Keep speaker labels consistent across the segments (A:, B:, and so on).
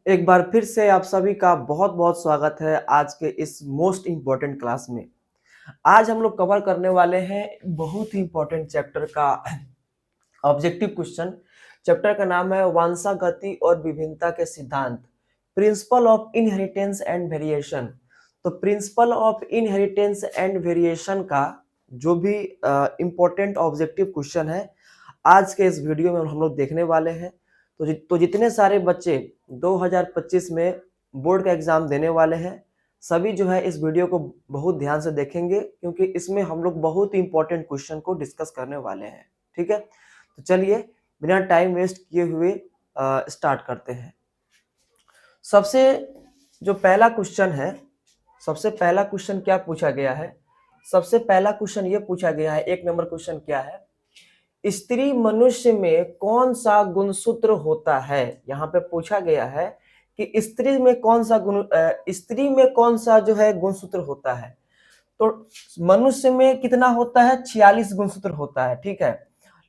A: एक बार फिर से आप सभी का बहुत बहुत स्वागत है आज के इस मोस्ट इम्पोर्टेंट क्लास में। आज हम लोग कवर करने वाले हैं बहुत ही इम्पोर्टेंट चैप्टर का ऑब्जेक्टिव क्वेश्चन। चैप्टर का नाम है वंशागति और विभिन्नता के सिद्धांत, principle of inheritance and variation. तो principle of inheritance and variation का जो भी इम्पोर्टेंट ऑब्जेक्टिव क्वेश्चन है आज के इस वीडियो में हम लोग देखने वाले हैं। तो जितने सारे बच्चे 2025 में बोर्ड का एग्जाम देने वाले हैं सभी जो है इस वीडियो को बहुत ध्यान से देखेंगे, क्योंकि इसमें हम लोग बहुत ही इंपॉर्टेंट क्वेश्चन को डिस्कस करने वाले हैं। ठीक है, तो चलिए बिना टाइम वेस्ट किए हुए स्टार्ट करते हैं। सबसे जो पहला क्वेश्चन है, सबसे पहला क्वेश्चन क्या पूछा गया है? सबसे पहला क्वेश्चन ये पूछा गया है, एक नंबर क्वेश्चन क्या है, स्त्री मनुष्य में कौन सा गुणसूत्र होता है? यहाँ पे पूछा गया है कि स्त्री में कौन सा जो है गुणसूत्र होता है। तो मनुष्य में कितना होता है? 46 गुणसूत्र होता है। ठीक है,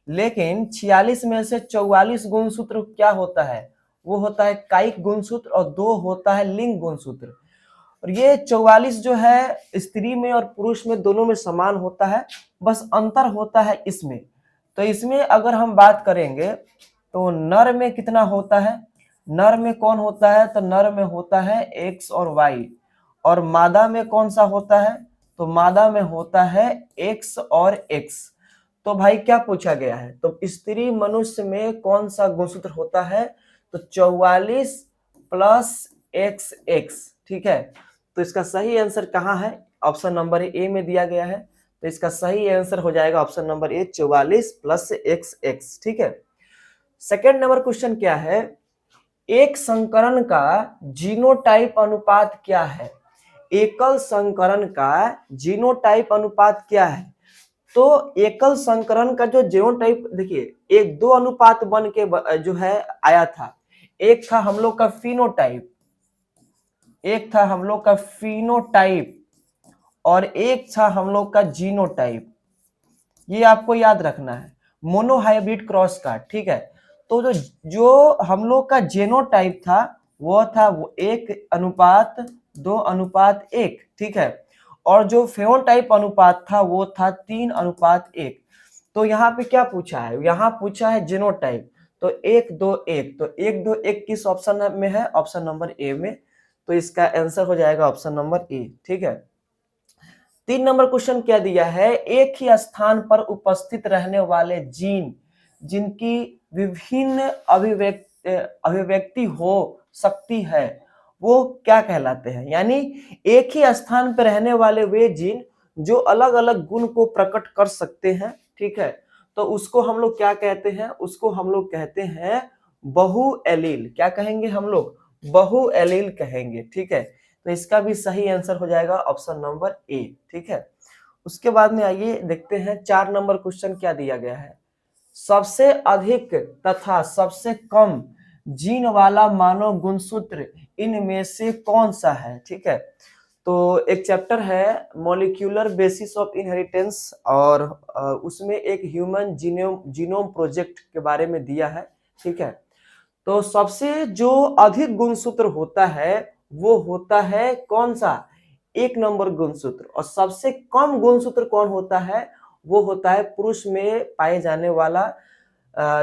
A: लेकिन 46 में से 44 गुणसूत्र क्या होता है? वो होता है कायिक गुणसूत्र और 2 होता है लिंग गुणसूत्र। और ये 44 जो है स्त्री में और पुरुष में दोनों में समान होता है, बस अंतर होता है इसमें। तो इसमें अगर हम बात करेंगे तो नर में कितना होता है? नर में कौन होता है? तो नर में होता है एक्स और वाई। और मादा में कौन सा होता है? तो मादा में होता है एक्स और एक्स। तो भाई क्या पूछा गया है? तो स्त्री मनुष्य में कौन सा गुणसूत्र होता है? तो 44 प्लस एक्स एक्स। ठीक है, तो इसका सही आंसर कहाँ है? ऑप्शन नंबर ए में दिया गया है। तो इसका सही आंसर हो जाएगा option number A, 44 plus x x. ठीक है, सेकेंड नंबर क्वेश्चन क्या है, एक संकरण का जीनोटाइप अनुपात क्या है? एकल संकरण का जीनोटाइप अनुपात क्या है? तो एकल संकरण का जो जीनोटाइप, देखिए एक 2 अनुपात बन के जो है आया था। एक था हम लोग का फिनोटाइप, एक था हम लोग का फिनोटाइप और एक था हम लोग का जीनोटाइप। ये आपको याद रखना है, मोनोहाइब्रिड क्रॉस का। ठीक है, तो जो हम लोग का जीनोटाइप था वो था वो 1:2:1। ठीक है, और जो फेनोटाइप अनुपात था वो था 3:1। तो यहाँ पे क्या पूछा है? यहाँ पूछा है जीनोटाइप। तो 1:2:1, तो 1:2:1 किस ऑप्शन में है? ऑप्शन नंबर ए में। तो इसका आंसर हो जाएगा ऑप्शन नंबर ए। ठीक है, 3 नंबर क्वेश्चन क्या दिया है, एक ही स्थान पर उपस्थित रहने वाले जीन जिनकी विभिन्न अभिव्यक्ति हो सकती है वो क्या कहलाते हैं? यानी एक ही स्थान पर रहने वाले वे जीन जो अलग अलग गुण को प्रकट कर सकते हैं। ठीक है, तो उसको हम लोग क्या कहते हैं? उसको हम लोग कहते हैं बहु एलील। क्या कहेंगे हम लोग? बहु एलील कहेंगे। ठीक है, तो इसका भी सही आंसर हो जाएगा ऑप्शन नंबर ए। ठीक है, उसके बाद में आइए देखते हैं 4 नंबर क्वेश्चन क्या दिया गया है, सबसे अधिक तथा सबसे कम जीन वाला मानव गुणसूत्र इनमें से कौन सा है? ठीक है, तो एक चैप्टर है मॉलिक्यूलर बेसिस ऑफ इनहेरिटेंस और उसमें एक ह्यूमन जीनोम प्रोजेक्ट के बारे में दिया है। ठीक है, तो सबसे जो अधिक गुणसूत्र होता है वो होता है कौन सा? 1 नंबर गुणसूत्र। और सबसे कम गुणसूत्र कौन होता है? वो होता है पुरुष में पाए जाने वाला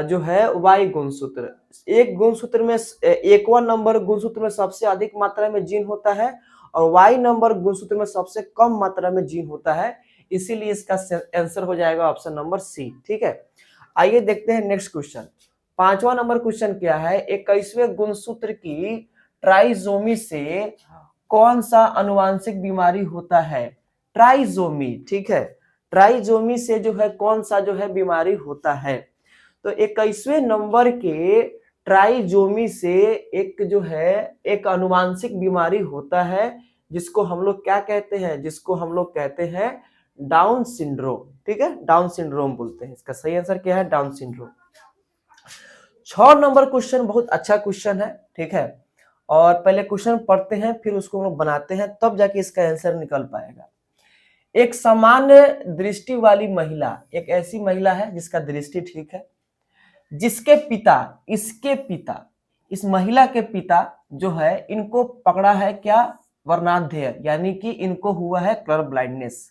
A: जो है वाई गुणसूत्र। एक गुणसूत्र में 1वां नंबर गुणसूत्र में सबसे अधिक मात्रा में जीन होता है और वाई नंबर गुणसूत्र में सबसे कम मात्रा में जीन होता है, इसीलिए इसका आंसर हो जाएगा ऑप्शन नंबर सी। ठीक है, आइए देखते हैं नेक्स्ट क्वेश्चन। 5वां नंबर क्वेश्चन क्या है, 21वें गुणसूत्र की ट्राइजोमी से कौन सा अनुवांशिक बीमारी होता है? ट्राइजोमी। ठीक है, ट्राइजोमी से जो है कौन सा जो है बीमारी होता है? तो 21वें नंबर के ट्राइजोमी से एक जो है एक अनुवांशिक बीमारी होता है जिसको हम लोग क्या कहते हैं? जिसको हम लोग कहते हैं डाउन सिंड्रोम। ठीक है, डाउन सिंड्रोम बोलते हैं। इसका सही आंसर क्या है? Down syndrome. 6 नंबर क्वेश्चन बहुत अच्छा क्वेश्चन है। ठीक है, और पहले क्वेश्चन पढ़ते हैं फिर उसको हम लोग बनाते हैं, तब जाके इसका आंसर निकल पाएगा। एक सामान्य दृष्टि वाली महिला एक ऐसी महिला है जिसका दृष्टि ठीक है, जिसके पिता इसके पिता इस महिला के पिता जो है इनको पकड़ा है क्या, वर्णाध्याय, यानी कि इनको हुआ है कलर ब्लाइंडनेस।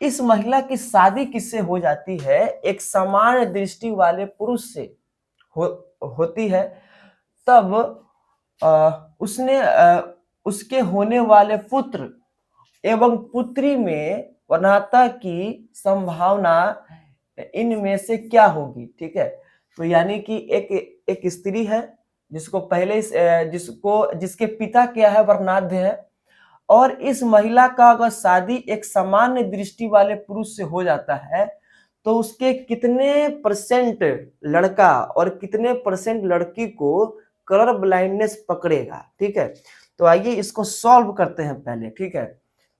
A: इस महिला की शादी किससे हो जाती है, एक समान दृष्टि वाले पुरुष से होती है। तब उसके होने वाले पुत्र एवं पुत्री में वनाता की संभावना इनमें से क्या होगी, ठीक है। तो यानी कि एक स्त्री है जिसको जिसके पिता क्या है, वर्णाध्य है, और इस महिला का अगर शादी एक सामान्य दृष्टि वाले पुरुष से हो जाता है तो उसके कितने परसेंट लड़का और कितने परसेंट लड़की को कलर ब्लाइंडनेस पकड़ेगा, ठीक है। तो आइए इसको सॉल्व करते हैं पहले, ठीक है।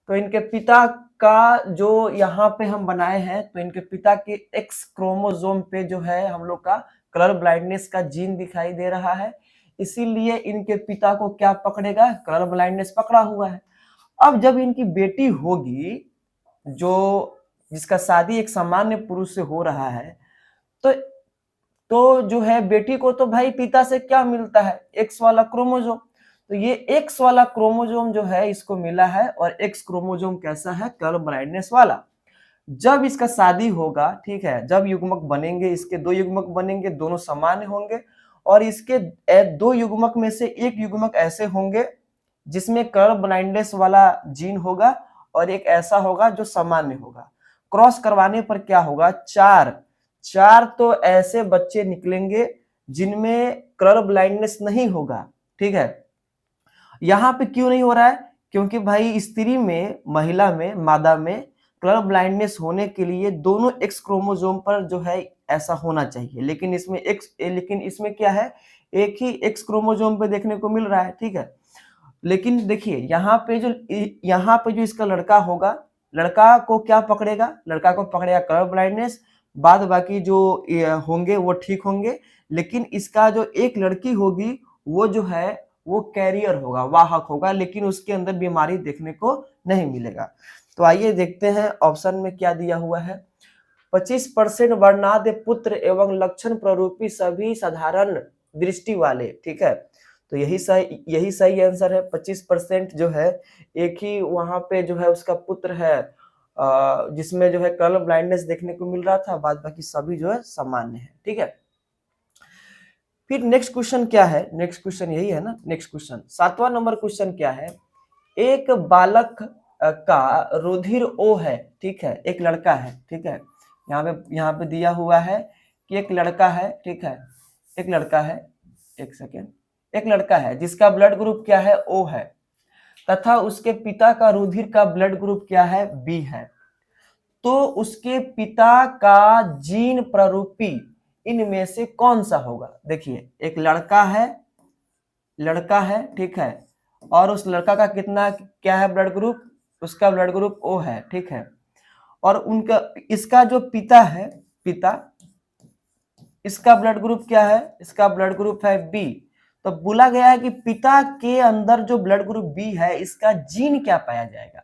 A: तो इनके पिता का जो यहाँ पे हम बनाए हैं, तो इनके पिता के एक्स क्रोमोसोम पे जो है हम लोग का कलर ब्लाइंडनेस का जीन दिखाई दे रहा है, इसीलिए इनके पिता को क्या पकड़ेगा, कलर ब्लाइंडनेस पकड़ा हुआ है। अब जब इनकी बेटी होगी जिसका शादी एक सामान्य पुरुष से हो रहा है, तो जो है बेटी को तो भाई पिता से क्या मिलता है, एक्स वाला क्रोमोसोम। तो ये एक्स वाला क्रोमोसोम जो है इसको मिला है, और एक्स क्रोमोसोम कैसा है, कलर ब्लाइंडनेस वाला। जब इसका शादी होगा, ठीक है, जब युग्मक बनेंगे, इसके दो युग्मक बनेंगे, दोनों समान होंगे, और इसके दो युग्मक में से एक युग्मक ऐसे होंगे जिसमें कलर ब्लाइंडनेस वाला जीन होगा, और एक ऐसा होगा जो सामान्य होगा। क्रॉस करवाने पर क्या होगा, चार तो ऐसे बच्चे निकलेंगे जिनमें कलर ब्लाइंडनेस नहीं होगा, ठीक है। यहाँ पे क्यों नहीं हो रहा है, क्योंकि भाई स्त्री में, महिला में, मादा में कलर ब्लाइंडनेस होने के लिए दोनों एक्स क्रोमोसोम पर जो है ऐसा होना चाहिए, लेकिन इसमें क्या है, एक ही एक्स क्रोमोसोम पे देखने को मिल रहा है, ठीक है। लेकिन देखिए यहाँ पे जो इसका लड़का होगा, लड़का को क्या पकड़ेगा, लड़का को पकड़ेगा कलर ब्लाइंडनेस, बाद बाकी जो होंगे वो ठीक होंगे, लेकिन इसका जो एक लड़की होगी वो जो है वो कैरियर होगा, वाहक होगा, लेकिन उसके अंदर बीमारी देखने को नहीं मिलेगा। तो आइए देखते हैं ऑप्शन में क्या दिया हुआ है। 25% वर्णाद्य पुत्र एवं लक्षण प्ररूपी सभी साधारण दृष्टि वाले, ठीक है। तो यही सही आंसर है। 25% जो है एक ही वहां पे जो है उसका पुत्र है जिसमें जो है कलर ब्लाइंडनेस देखने को मिल रहा था, बाद बाकी सभी जो है सामान्य है, ठीक है। फिर नेक्स्ट क्वेश्चन क्या है, नेक्स्ट क्वेश्चन यही है ना, नेक्स्ट क्वेश्चन 7वां नंबर क्वेश्चन क्या है, एक बालक का रुधिर O है, ठीक है, एक लड़का है, ठीक है। यहाँ पे दिया हुआ है कि एक लड़का है, ठीक है, एक लड़का है, एक सेकेंड, एक लड़का है जिसका ब्लड ग्रुप क्या है, O है, तथा उसके पिता का रुधिर का ब्लड ग्रुप क्या है, B है। तो उसके पिता का जीन प्ररूपी इनमें से कौन सा होगा। देखिए एक लड़का है, ठीक है, और उस लड़का का कितना क्या है ब्लड ग्रुप, उसका ब्लड ग्रुप O है, ठीक है। और इसका जो पिता है, इसका ब्लड ग्रुप क्या है, इसका ब्लड ग्रुप है B। तो बोला गया है कि पिता के अंदर जो ब्लड ग्रुप B है इसका जीन क्या पाया जाएगा,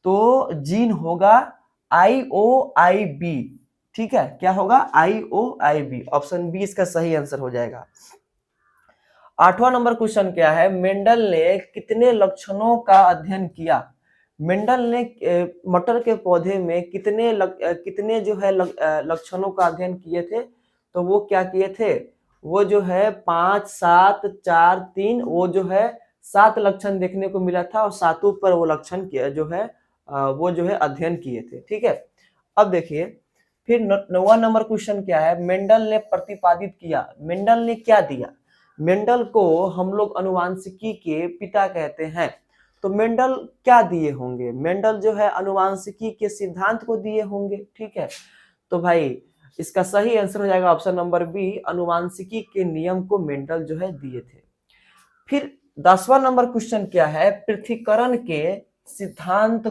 A: तो जीन होगा IOIB, ठीक है, क्या होगा, IOIB। ऑप्शन बी इसका सही आंसर हो जाएगा। 8वां नंबर क्वेश्चन क्या है, मेंडल ने कितने लक्षणों का अध्ययन किया। मेंडल ने मटर के पौधे में कितने जो है लक्षणों का अध्ययन किए थे, तो वो क्या किए थे, वो जो है 5, 7, 4, 3, वो जो है 7 लक्षण देखने को मिला था, और 7 पर वो लक्षण जो है वो जो है अध्ययन किए थे, ठीक है। अब देखिए फिर 9वां नंबर क्वेश्चन क्या है, मेंडल ने प्रतिपादित किया। मेंडल ने क्या दिया, मेंडल को हम लोग अनुवांशिकी के पिता कहते हैं। तो मेंडल क्या दिए होंगे, मेंडल जो है अनुवांशिकी के सिद्धांत को दिए होंगे, ठीक है। तो भाई इसका सही आंसर हो जाएगा ऑप्शन नंबर बी, अनुवांशिकी के नियम को मेंडल जो है दिए थे। फिर 10वां नंबर क्वेश्चन क्या है, पृथक्करण के सिद्धांत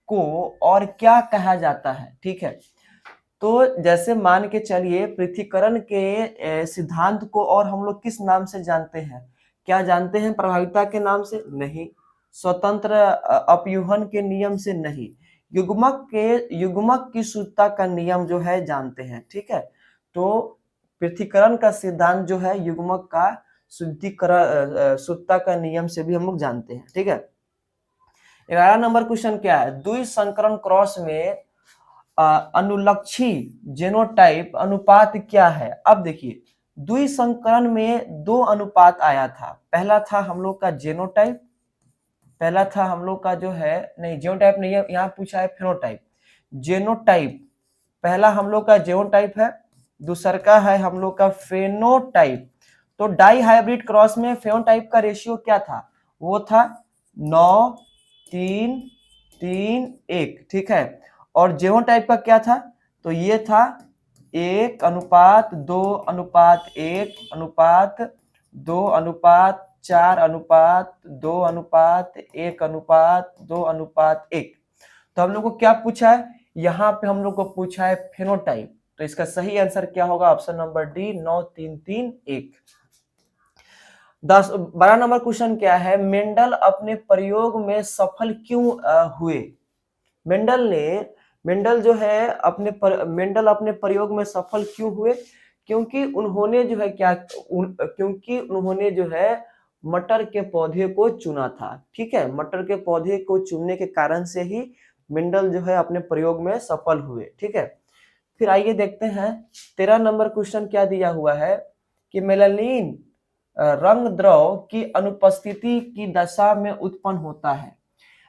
A: को और क्या कहा जाता है, ठीक है। तो जैसे मान के चलिए पृथक्करण के सिद्धांत को और हम लोग किस नाम से जानते हैं, क्या जानते हैं, प्रभाविता के नाम से नहीं, स्वतंत्र अपयूहन के नियम से नहीं, युग्मक की शुद्धता का नियम जो है जानते हैं, ठीक है। तो पृथक्करण का सिद्धांत जो है युग्मक का शुद्धता का नियम से भी हम लोग जानते हैं। ठीक है, 11 नंबर क्वेश्चन क्या है, द्विसंकरण क्रॉस में अनुलक्षी जेनोटाइप अनुपात क्या है। अब देखिए, द्विसंकरण में दो अनुपात आया था, पहला था हम लोग का जेनोटाइप, पहला था हम लोग का जो है, नहीं जेनोटाइप नहीं है, यहाँ पूछा है फेनोटाइप। जेनोटाइप पहला हम लोग का जेनोटाइप है, दूसरा का है हम लोग का फेनोटाइप। तो डाई हाइब्रिड क्रॉस में फेनोटाइप का रेशियो क्या था, वो था 9:3:3:1। ठीक है, और जेनोटाइप का क्या था, तो ये था 1:2:1:4:2:1:1:1। तो हम लोग को क्या पूछा है, यहाँ पे हम लोग को पूछा है फेनोटाइप, तो इसका सही आंसर क्या होगा, option number D 9:3:3:1। 12 number question क्या है, मेंडल अपने प्रयोग में सफल क्यों हुए। मेंडल जो है मेंडल अपने प्रयोग में सफल क्यों हुए, क्योंकि उन्होंने जो है क्योंकि उन्होंने जो है मटर के पौधे को चुना था। ठीक है, मटर के पौधे को चुनने के कारण से ही मेंडल जो है अपने प्रयोग में सफल हुए। ठीक है, फिर आइए देखते हैं 13 नंबर क्वेश्चन क्या दिया हुआ है कि मेलानिन रंग द्रव की अनुपस्थिति की दशा में उत्पन्न होता है।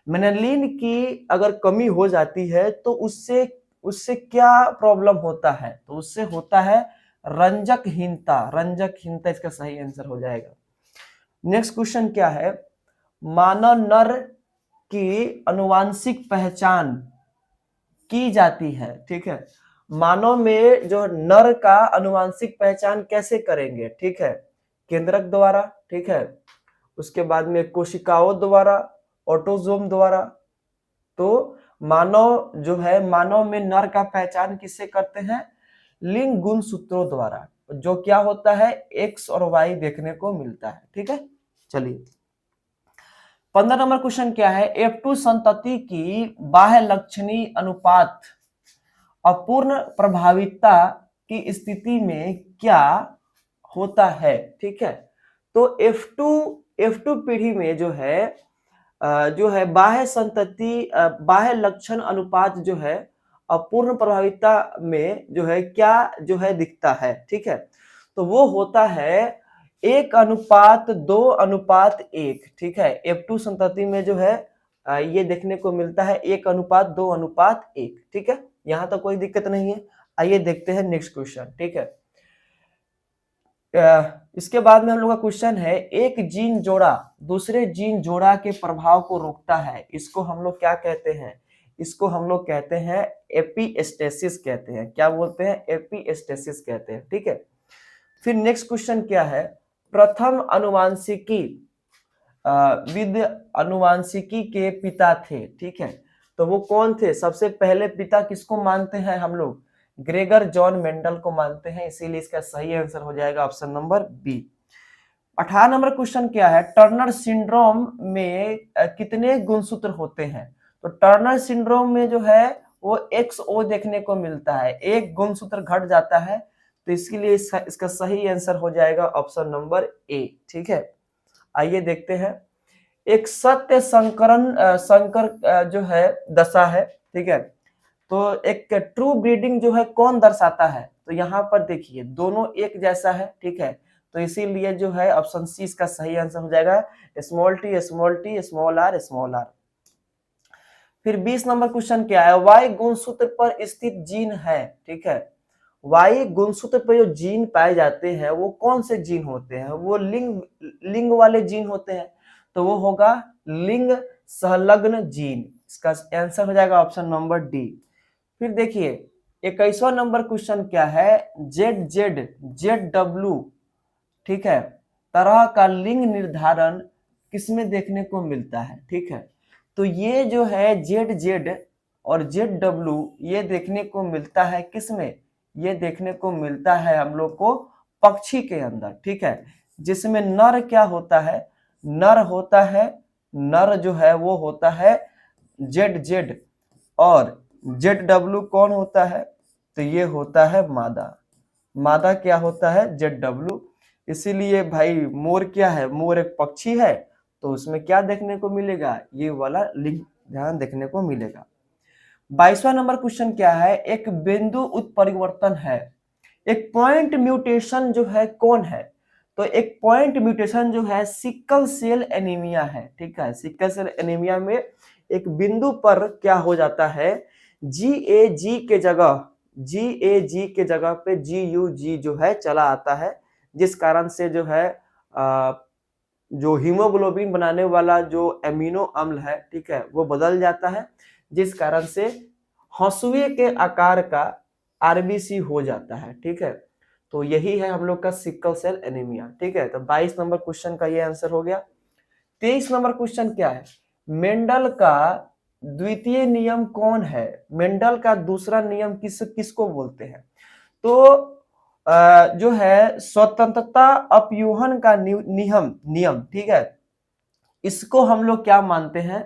A: मेलानिन की अगर कमी हो जाती है तो उससे उससे क्या प्रॉब्लम होता है, तो उससे होता है रंजकहीनता इसका सही आंसर हो जाएगा। नेक्स्ट क्वेश्चन क्या है, मानव नर की आनुवांशिक पहचान की जाती है। ठीक है, मानव में जो नर का आनुवांशिक पहचान कैसे करेंगे, ठीक है, केंद्रक द्वारा, ठीक है, उसके बाद में कोशिकाओं द्वारा, ऑटोजोम द्वारा। तो मानव जो है, मानव में नर का पहचान किससे करते हैं, लिंग गुणसूत्रों द्वारा, जो क्या होता है एक्स और वाई देखने को मिलता है। ठीक है, चलिए 15 नंबर क्वेश्चन क्या है, F2 संतति की बाह्य लक्षणी अनुपात अपूर्ण प्रभाविता की स्थिति में क्या होता है। ठीक है, तो F2 पीढ़ी में जो है बाह्य लक्षण अनुपात जो है अपूर्ण प्रभाविता में जो है क्या जो है दिखता है। ठीक है, तो वो होता है 1:2:1। ठीक है, F2 संतति में जो है ये देखने को मिलता है 1:2:1। ठीक है, यहां तक कोई दिक्कत नहीं है। आइए देखते हैं नेक्स्ट क्वेश्चन। ठीक है, इसके बाद में हम लोग का क्वेश्चन है, एक जीन जोड़ा दूसरे जीन जोड़ा के प्रभाव को रोकता है, इसको हम लोग क्या कहते हैं, इसको हम लोग कहते हैं एपिस्टेसिस कहते हैं। क्या बोलते हैं, एपिस्टेसिस कहते हैं। ठीक है, फिर नेक्स्ट क्वेश्चन क्या है, प्रथम आनुवांशिकी के पिता थे। ठीक है, तो वो कौन थे, सबसे पहले पिता किसको मानते हैं हम लोग, ग्रेगर जॉन मेंडल को मानते हैं, इसीलिए इसका सही आंसर हो जाएगा option number B. 18 number question क्या है, टर्नर सिंड्रोम में कितने गुणसूत्र होते हैं। तो टर्नर सिंड्रोम में जो है वो XO देखने को मिलता है, एक गुणसूत्र घट जाता है, तो इसके लिए इसका सही आंसर हो जाएगा ऑप्शन नंबर ए। ठीक है, आइए देखते हैं, एक सत्य संकर जो है दशा है। ठीक है, तो एक ट्रू ब्रीडिंग जो है कौन दर्शाता है, तो यहाँ पर देखिए दोनों एक जैसा है। ठीक है, तो इसीलिए जो है ऑप्शन सी इसका सही आंसर हो जाएगा, small T small R small R. फिर 20 नंबर क्वेश्चन क्या है, वाई गुणसूत्र पर स्थित जीन है। ठीक है, वाई गुणसूत्र पर जो जीन पाए जाते हैं वो कौन से जीन होते हैं, वो लिंग वाले जीन होते हैं, तो वो होगा लिंग संलग्न जीन, इसका आंसर हो जाएगा ऑप्शन नंबर डी। फिर देखिए 21वां नंबर क्वेश्चन क्या है, ZW ठीक है तरह का लिंग निर्धारण किसमें देखने को मिलता है। ठीक है, तो ये जो है ZZ और ZW ये देखने को मिलता है किसमें, ये देखने को मिलता है हम लोग को पक्षी के अंदर। ठीक है, जिसमें नर क्या होता है, नर जो है वो होता है ZZ और ZW कौन होता है, तो ये होता है मादा क्या होता है ZW। इसीलिए भाई मोर क्या है, मोर एक पक्षी है, तो उसमें क्या देखने को मिलेगा, ये वाला लिंक ध्यान देखने को मिलेगा। 22वां नंबर क्वेश्चन क्या है, एक बिंदु उत्परिवर्तन है, एक पॉइंट म्यूटेशन जो है कौन है, तो एक पॉइंट म्यूटेशन जो है सिकल सेल एनीमिया है, ठीक है। सिकल सेल एनीमिया में एक बिंदु पर क्या हो जाता है, GAG के जगह पे GUG जो है चला आता है, जिस कारण से जो है जो हीमोग्लोबिन बनाने वाला जो एमिनो अम्ल है, ठीक है, वो बदल जाता है, जिस कारण से हंसुए के आकार का आरबीसी हो जाता है, ठीक है। तो यही है हम लोग का सिकल सेल एनीमिया, ठीक है। तो 22 नंबर क्वेश्चन का ये आंसर हो गया। 23 नंबर क्वेश्चन क्या है, मेंडल का द्वितीय नियम कौन है, मेंडल का दूसरा नियम किसको बोलते हैं, तो जो है स्वतंत्रता अपयूहन का नियम, ठीक है, इसको हम लोग क्या मानते हैं,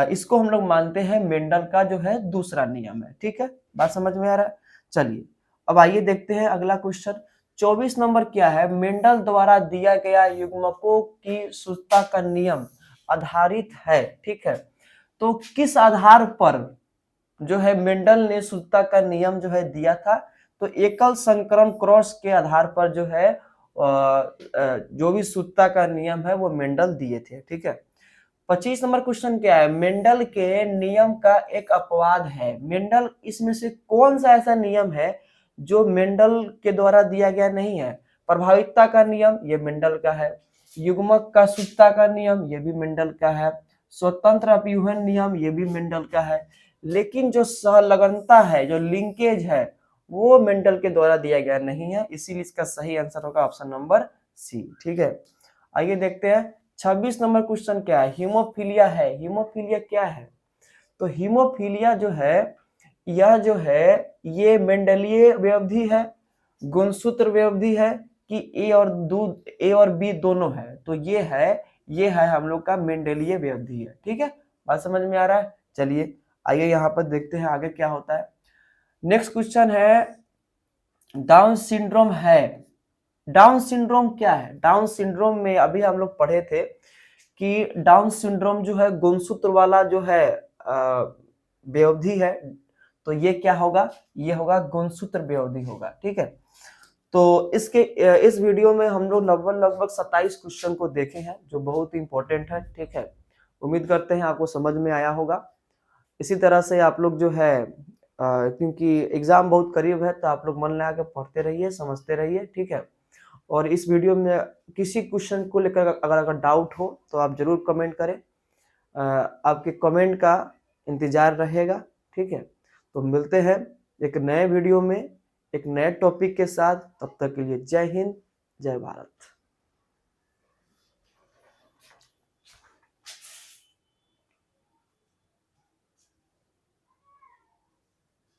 A: इसको हम लोग मानते हैं मेंडल का जो है दूसरा नियम है, ठीक है। बात समझ में आ रहा है। चलिए अब आइए देखते हैं अगला क्वेश्चन। 24 नंबर क्या है, मेंडल द्वारा दिया गया युग्मकों की शुद्धता का नियम आधारित है, ठीक है। तो किस आधार पर जो है मेंडल ने शुद्धता का नियम जो है दिया था, तो एकल संकरण क्रॉस के आधार पर जो है जो भी शुद्धता का नियम है वो मेंडल दिए थे, ठीक है। 25 नंबर क्वेश्चन क्या है, मेंडल के नियम का एक अपवाद है, मेंडल इसमें से कौन सा ऐसा नियम है जो मेंडल के द्वारा दिया गया नहीं है, प्रभावितता का नियम ये मेंडल का है, युग्मक का शुद्धता का नियम ये भी मेंडल का है, स्वतंत्र अपयूहन नियम ये भी मेंडल का है, लेकिन जो सहलगनता है, जो लिंकेज है, वो मेंडल के द्वारा दिया गया नहीं है, इसीलिए इसका सही आंसर होगा ऑप्शन नंबर सी, ठीक है। आइए देखते हैं 26 नंबर क्वेश्चन क्या है, हीमोफीलिया है, हीमोफीलिया क्या है, तो हीमोफीलिया जो है यह जो है ये मेंडलीय व्यवधि है, गुणसूत्र व्यवधि है कि ए और बी दोनों है, तो ये है हम लोग का मेंडलीय व्यवधि है, ठीक है। बात समझ में आ रहा है। चलिए आइए यहाँ पर देखते हैं आगे क्या होता है। नेक्स्ट क्वेश्चन है, डाउन सिंड्रोम है, डाउन सिंड्रोम क्या है, डाउन सिंड्रोम में अभी हम लोग पढ़े थे कि डाउन सिंड्रोम जो है गुणसूत्र वाला जो है व्यवधि है, तो ये क्या होगा, ये होगा गुणसूत्र व्यवधि होगा, ठीक है। तो इस वीडियो में हम लोग लगभग 27 क्वेश्चन को देखे हैं, जो बहुत इंपॉर्टेंट है, ठीक है। उम्मीद करते हैं आपको समझ में आया होगा। इसी तरह से आप लोग जो है क्योंकि एग्जाम बहुत करीब है, तो आप लोग मन लगा के पढ़ते रहिए, समझते रहिए, ठीक है। और इस वीडियो में किसी क्वेश्चन को लेकर अगर डाउट हो तो आप जरूर कमेंट करें, आपके कमेंट का इंतजार रहेगा, ठीक है। तो मिलते हैं एक नए वीडियो में एक नए टॉपिक के साथ, तब तक के लिए जय हिंद, जय भारत।